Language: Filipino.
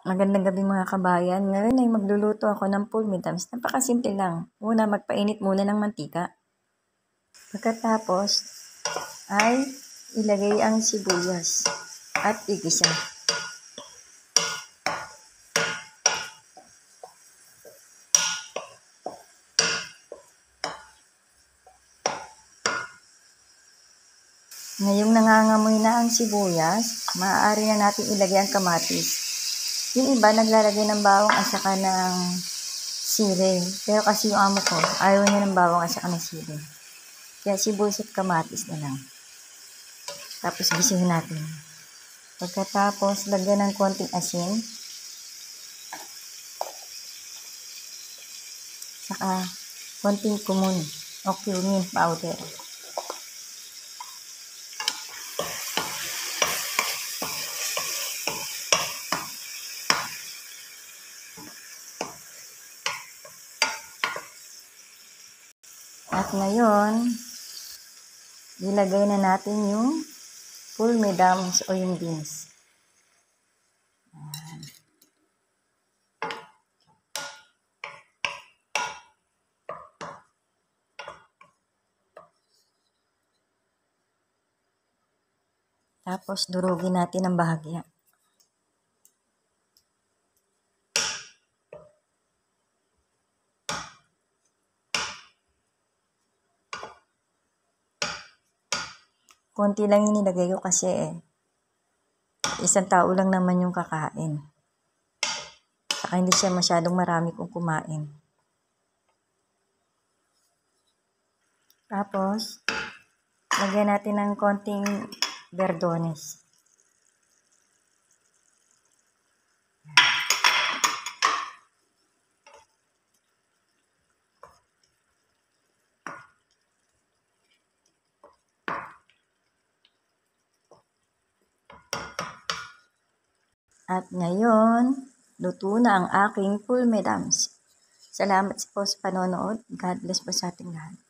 Magandang gabi mga kabayan. Ngayon ay magluluto ako ng pulmidams. Napakasimple lang. Una, magpainit muna ng mantika. Pagkatapos ay ilagay ang sibuyas at igisa. Ngayong nangangamoy na ang sibuyas, maaari na natin ilagay ang kamatis. Yung iba naglalagay ng bawang at saka ng sili. Pero kasi yung amo ko, ayaw niya ng bawang at saka ng sili. Kaya sibuyas at kamatis na lang. Tapos gisihin natin. Pagkatapos, lagyan ng konting asin. Saka konting kumun o cumin powder. At ngayon, ilagay na natin yung pulmidams o yung beans. Tapos durugin natin ng bahagya. Konti lang yung nilagay ko kasi isang tao lang naman yung kakain. Saka hindi siya masyadong marami kung kumain. Tapos, lagyan natin ng konting verdones. At ngayon, luto na ang aking pulmidams. Salamat po sa panonood. God bless po sa ating lahat.